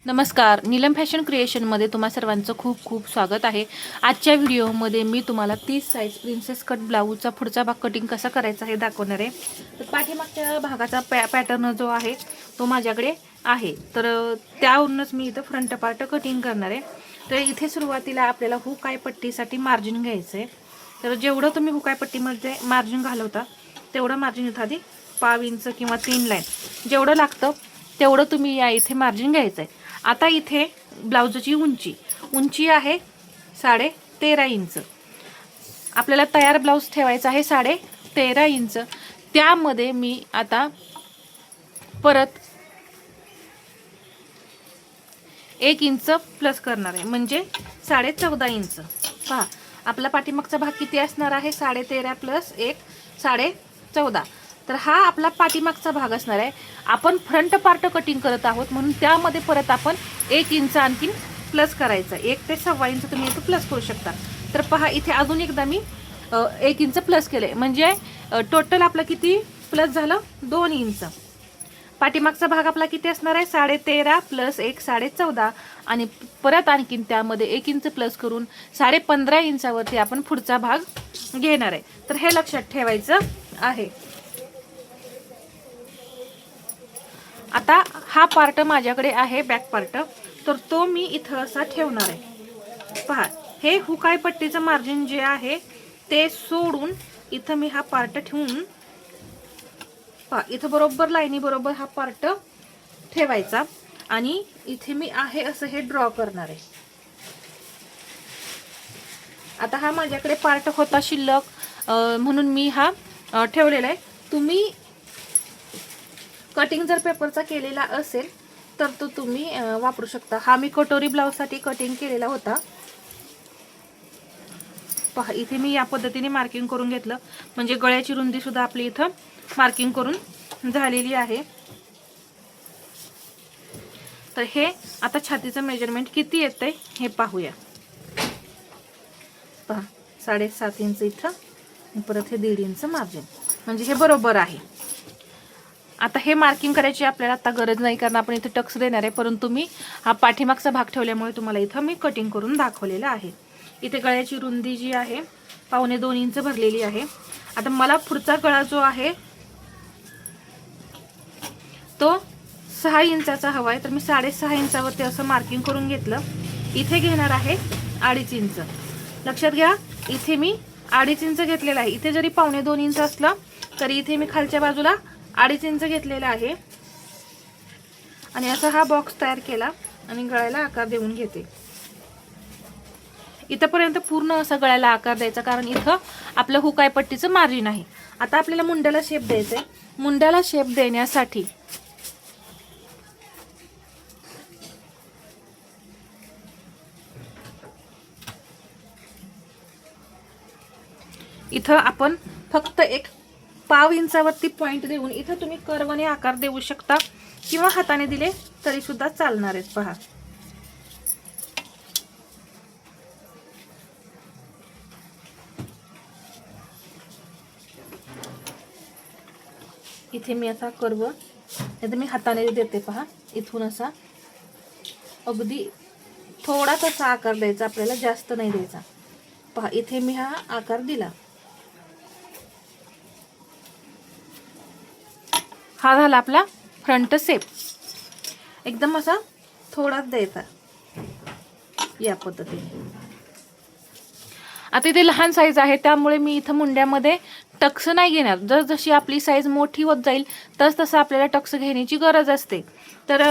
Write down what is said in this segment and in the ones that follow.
नमस्कार, नीलम फॅशन क्रिएशनमध्ये तुम्हा सर्वांचं खूप खूप स्वागत आहे। आजच्या व्हिडिओमध्ये मी तुम्हाला 30 साईज प्रिन्सेस कट ब्लाऊजचा पुढचा भाग कटिंग कसा करायचा हे दाखवणार आहे। तर पाठीमागच्या भागाचा पॅटर्न जो आहे तो माझ्याकडे आहे, तर त्यावरूनच मी इथं फ्रंट पार्ट कटिंग करणार आहे। तर इथे सुरुवातीला आपल्याला हुकाय पट्टीसाठी मार्जिन घ्यायचं आहे। तर जेवढं तुम्ही हुकाय पट्टीमध्ये मार्जिन घालवता तेवढं मार्जिन इथं आधी पाव इंच किंवा 3 लाईन जेवढं लागतं तेवढं तुम्ही या इथे मार्जिन घ्यायचं आहे। आता इथे ब्लाउजची उंची आहे 13.5 इंच। आपल्याला तयार ब्लाउज ठेवायचा आहे 13.5 इंच। त्यामध्ये मी आता परत 1 इंच प्लस करणार आहे, म्हणजे 14.5 इंच। पहा, आपला पाठीमागचा भाग किती असणार आहे? 13.5 प्लस 1 14.5। तर हा आपला पाठीमागचा भाग असणार आहे। आपण फ्रंट पार्ट कटिंग करत आहोत म्हणून त्यामध्ये परत आपण 1 इंच आणखीन प्लस करायचं। 1 ते 1.25 इंच तुम्ही इथे प्लस करू शकता। तर पहा, इथे अजून एकदा मी 1 इंच प्लस केले, म्हणजे टोटल आपलं किती प्लस झालं? 2 इंच। पाठीमागचा भाग आपला किती असणार आहे? 13.5 प्लस 1 14.5, आणि परत आणखीन त्यामध्ये 1 इंच प्लस करून 15.5 इंचावरती आपण पुढचा भाग घेणार आहे। तर हे लक्षात ठेवायचं आहे। आता हा पार्ट माझ्याकडे आहे बॅक पार्ट, तर तो मी इथं असा ठेवणार आहे। पहा, हे हुकाय पट्टीचं मार्जिन जे आहे ते सोडून इथं मी हा पार्ट ठेवून, पहा इथं बरोबर लाईनी बरोबर हा पार्ट ठेवायचा, आणि इथे मी आहे असं हे ड्रॉ करणार आहे। आता हा माझ्याकडे पार्ट होता शिल्लक, म्हणून मी हा ठेवलेला आहे। तुम्ही कटिंग जर पेपरचा केलेला असेल तर तो तुम्ही वापरू शकता। हा मी कटोरी ब्लाउजसाठी कटिंग केलेला होता। पहा, इथे मी या पद्धतीने मार्किंग करून घेतलं, म्हणजे गळ्याची रुंदी सुद्धा आपली इथं मार्किंग करून झालेली आहे। तर हे आता छातीचं मेजरमेंट किती येतंय हे पाहूया। पहा, 7.5 इंच इथं, परत हे 1.5 इंच मार्जिन, म्हणजे हे बरोबर आहे। आता हे मार्किंग करायची आपल्याला आता गरज नाही, कारण आपण इथे टक्स देणार आहे, परंतु मी हा पाठीमागचा भाग ठेवल्यामुळे तुम्हाला इथं मी कटिंग करून दाखवलेलं आहे। इथे गळ्याची रुंदी जी आहे 1.25 इंच भरलेली आहे। आता मला पुढचा गळा जो आहे तो 6 इंचाचा हवा आहे, तर मी 6.5 इंचावरती असं मार्किंग करून घेतलं। इथे घेणार आहे 2.5 इंच। लक्षात घ्या, इथे मी 2.5 इंच घेतलेला आहे। इथे जरी 1.25 इंच असलं तरी इथे मी खालच्या बाजूला 2.5 इंच घेतलेला आहे, आणि असा हा बॉक्स तयार केला आणि गळ्याला आकार देऊन घेते। इथपर्यंत पूर्ण असा गळ्याला आकार द्यायचा, कारण इथं आपलं हुकाय पट्टीचं मार्जिन आहे। आता आपल्याला मुंड्याला शेप द्यायचा आहे। मुंड्याला शेप देण्यासाठी इथं आपण फक्त 1.5 इंचावरती पॉइंट देऊन इथं तुम्ही कर्वने आकार देऊ शकता, किंवा हाताने दिले तरी सुद्धा चालणार आहेत। पहा, इथे मी असा कर्व, इथे मी हाताने देते। पहा, इथून असा अगदी थोडाच असा आकार द्यायचा आपल्याला, जास्त नाही द्यायचा। पहा, इथे मी हा आकार दिला। हा झाला आपला फ्रंट शेप। एकदम असा थोडाच द्यायचा या पद्धतीने। आता इथे लहान साईज आहे, त्यामुळे मी इथं मुंड्यामध्ये टक्स नाही घेणार। जशी आपली साईज मोठी होत जाईल तसं आपल्याला टक्स घेण्याची गरज असते। तर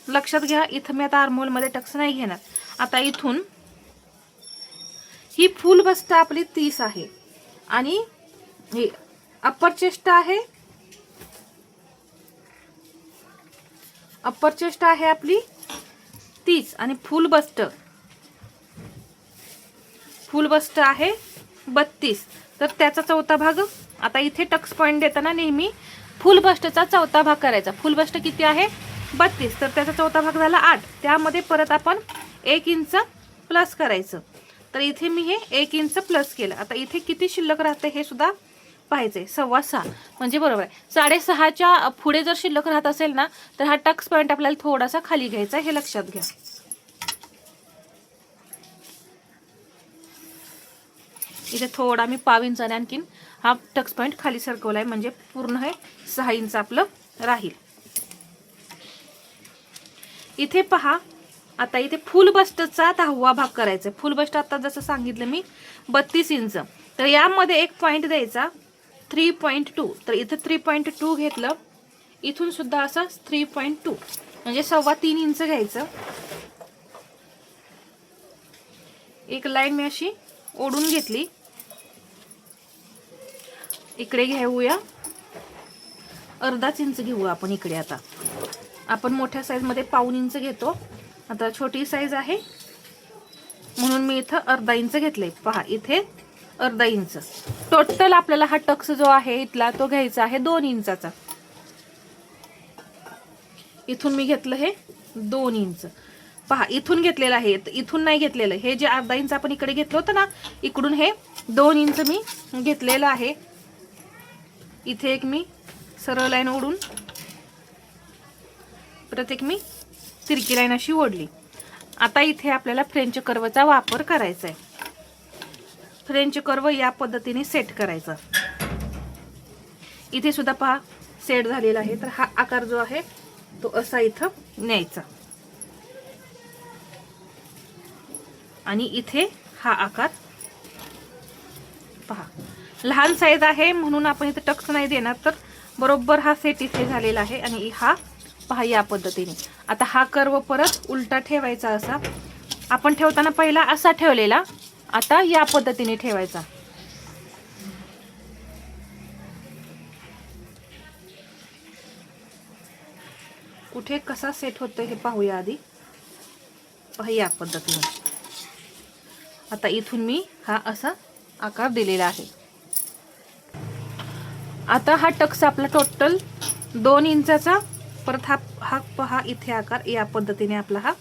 लक्षात घ्या, इथं मी आता आर्महोलमध्ये टक्स नाही घेणार। आता इथून ही फुल बस्ट आपली 30 आहे, आणि ही अप्पर चेस्ट आहे, अप्पर चेस्ट आहे आपली 30, आणि फुल बस्ट आहे 32। तर त्याचा चौथा भाग, आता इथे टक्स पॉइंट देताना नेहमी फुल बस्टचा चौथा भाग करायचा। फुल बस्ट किती आहे? 32, तर त्याचा चौथा भाग झाला 8। त्यामध्ये परत आपण 1 इंच प्लस करायचं। तर इथे मी हे 1 इंच प्लस केलं। आता इथे किती शिल्लक राहते हे सुद्धा पाहायचंय 6.25 म्हणजे बरोबर आहे. 6.5च्या पुढे जर शिल्लक राहत असेल ना तर हा टक्स पॉईंट आपल्याला थोडासा खाली घ्यायचा, हे लक्षात घ्या. इथे थोडा मी 1.5 इंचाने आणखीन हा टक्स पॉईंट खाली सरकवलाय, म्हणजे पूर्ण हे 6 इंच आपलं राहील. इथे पहा, आता इथे फुल बस्टचा 10वा भाग करायचा. फुल बस्ट आता जसं सांगितलं मी 32 इंच, तर यामध्ये एक पॉईंट द्यायचा 3.2. तर इथे 3.2 घेतलं, इथून सुद्धा असं 3.2 म्हणजे 3.25 इंच घ्यायचं. एक लाईन मी अशी ओढून घेतली. इकडे घेऊया अर्धाच इंच घेऊ आपण इकडे. आता आपण मोठ्या साईज मध्ये 1.5 इंच घेतो, आता छोटी साईज आहे म्हणून मी इथं अर्धा इंच घेतले. पहा इथे अर्धा इंच. टोटल आपल्याला हा टक्स जो आहे इथला तो घ्यायचा आहे 2 इंचाचा. इथून मी घेतलं हे 2 इंच. पहा इथून घेतलेलं आहे, इथून नाही घेतलेलं. हे जे अर्धा इंच आपण इकडे घेतलं होतं ना, इकडून हे 2 इंच मी घेतलेलं आहे. इथे एक मी सरळ लाईन ओढून परत एक मी तिरकी लाईन अशी ओढली. आता इथे आपल्याला फ्रेंच कर्वचा वापर करायचा आहे. फ्रेंच कर्व या पद्धतीने सेट करायचा. इथे सुद्धा पहा सेट झालेला आहे. तर हा आकार जो आहे तो असा इथं न्यायचा आणि इथे हा आकार पहा. लहान साईज आहे म्हणून आपण इथे टक्स नाही देणार, तर बरोबर हा सेट इथे झालेला आहे. आणि हा पहा या पद्धतीने. आता हा कर्व परत उलटा ठेवायचा. असा आपण ठेवताना पहिला असा ठेवलेला, आता या पद्धतीने ठेवायचा. कुठे कसा सेट होतोय हे पाहूया आधी. पहा या पद्धतीने. आता इथून मी हा असा आकार दिलेला आहे. आता हा टक्स आपला टोटल 2 इंचाचा, परत हा पहा इथे आकार या पद्धतीने आपला हा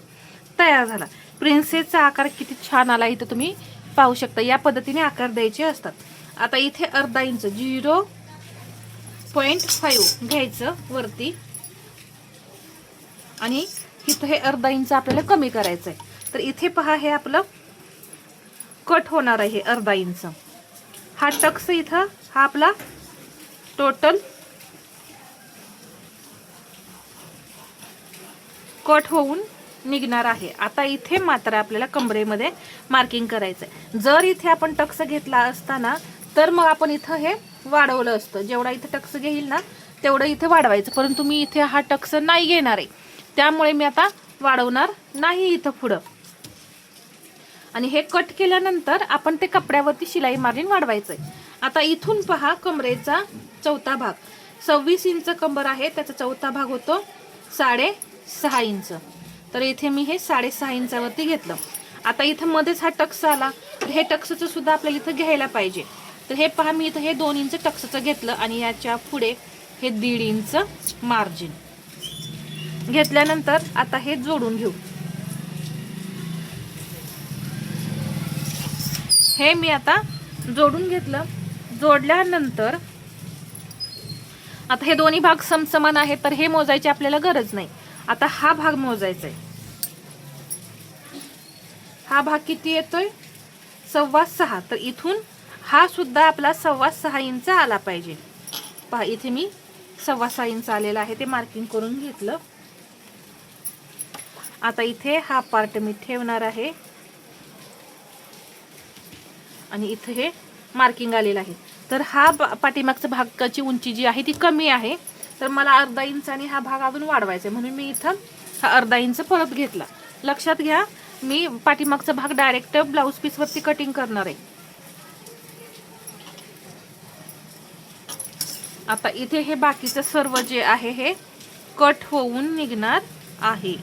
तयार झाला. प्रिन्सेसचा आकार किती छान आला इथे तुम्ही पाहू शकता. या पद्धतीने आकार द्यायचे असतात. आता इथे अर्धा इंच 0.5 घ्यायचं वरती आणि इथं हे अर्धा इंच आपल्याला कमी करायचंय. तर इथे पहा हे आपलं कट होणार आहे अर्धा इंच. हा टक्स इथं हा आपला टोटल कट होऊन निघणार आहे. आता इथे मात्र आपल्याला कमरेमध्ये मार्किंग करायचंय. जर इथे आपण टक्स घेतला असताना तर मग आपण इथं हे वाढवलं असतं. जेवढा इथे टक्स घेईल ना तेवढं इथे वाढवायचं, परंतु मी इथे हा टक्स नाही घेणार आहे, त्यामुळे मी आता वाढवणार नाही इथं पुढं. आणि हे कट केल्यानंतर आपण ते कपड्यावरती शिलाई मार्जिन वाढवायचंय. आता इथून पहा कमरेचा चौथा भाग 26 इंच कंबर आहे, त्याचा चौथा भाग होतो 6.5 इंच. तर इथे मी हे 6.5 इंचावरती घेतलं. आता इथं मध्येच हा टक्स आला, तर हे टक्सचं सुद्धा आपल्याला इथं घ्यायला पाहिजे. तर हे पहा मी इथं हे 2 इंच टक्सचं घेतलं आणि याच्या पुढे हे 1.5 इंच मार्जिन घेतल्यानंतर आता हे जोडून घेऊ. हे मी आता जोडून घेतलं. जोडल्यानंतर आता हे दोन्ही भाग समसमान आहेत, तर हे मोजायची आपल्याला गरज नाही. आता हा भाग मोजायचा आहे. हा भाग किती येतोय 6.25. तर इथून हा सुद्धा आपला 6.25 इंच आला पाहिजे. पहा इथे मी 6.25 इंच आलेला आहे, ते मार्किंग करून घेतलं. आता इथे हा पार्ट मी ठेवणार आहे आणि इथे हे मार्किंग आलेलं आहे. तर हा पाठीमागचा भागाची उंची जी आहे ती कमी आहे, तर मला अर्धा इंचाने हा भाग अजून वाढवायचा आहे, म्हणून मी इथं हा अर्धा इंच परत घेतला. लक्षात घ्या मी पाठीमागचा भाग डायरेक्ट ब्लाऊज पीस वरती कटिंग करणार आहे. आता इथे हे बाकीचं सर्व जे आहे हे कट होऊन निघणार आहे.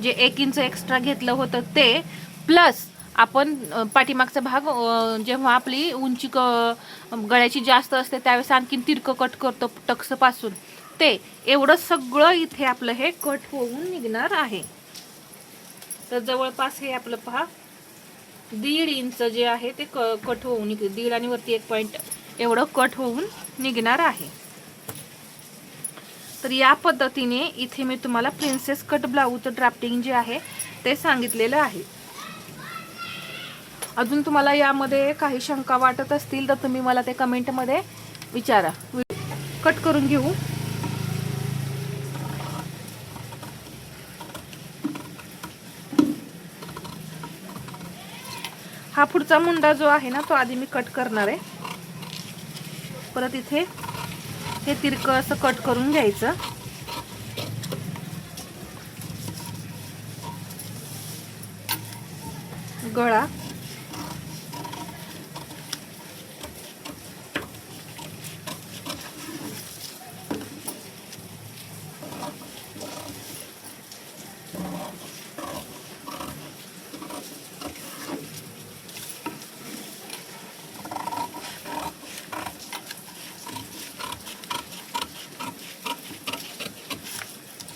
जे 1 इंच एक्स्ट्रा घेतलं होतं ते प्लस आपण पाठीमागचा भाग जेव्हा आपली उंची गळ्याची जास्त असते त्यावेळेस आणखीन तिरकं कट करतो टक्स पासून, ते एवढं सगळं इथे आपलं हे कट होऊन निघणार आहे. तर जवळपास हे आपलं पहा 1.5 इंच जे आहे ते कट होऊन निघते. 1.5 आणि वरती 1 एवढं कट होऊन निघणार आहे. तर या पद्धतीने इथे मी तुम्हाला प्रिन्सेस कट ब्लाऊजचं ड्राफ्टिंग जे आहे ते सांगितलेलं आहे. अजून तुम्हाला यामध्ये काही शंका वाटत असतील तर तुम्ही मला ते कमेंटमध्ये विचारा. कट करून घेऊ. हा पुढचा मुंडा जो आहे ना तो आधी मी कट करणार आहे. परत इथे हे तिरकं असं कट करून घ्यायचं. गळा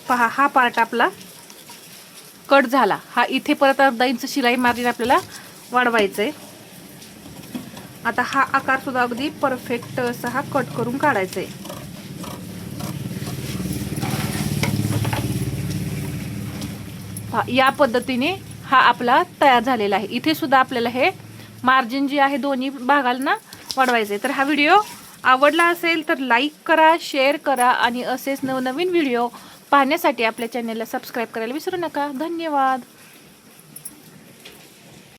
पहा, हा पार्ट आपला कट झाला. हा इथे परत अर्धा इंच शिलाई मार्जिन आपल्याला वाढवायचं आहे. आता हा आकार सुद्धा अगदी परफेक्ट असा हा कट करून काढायचा आहे. या पद्धतीने हा आपला तयार झालेला आहे. इथे सुद्धा आपल्याला हे मार्जिन जे आहे दोन्ही भागांना वाढवायचं आहे. तर हा व्हिडिओ आवडला असेल तर लाईक करा, शेअर करा आणि असेच नवनवीन व्हिडिओ पाहण्यासाठी आपल्या चॅनलला सबस्क्राईब करायला विसरू नका. धन्यवाद.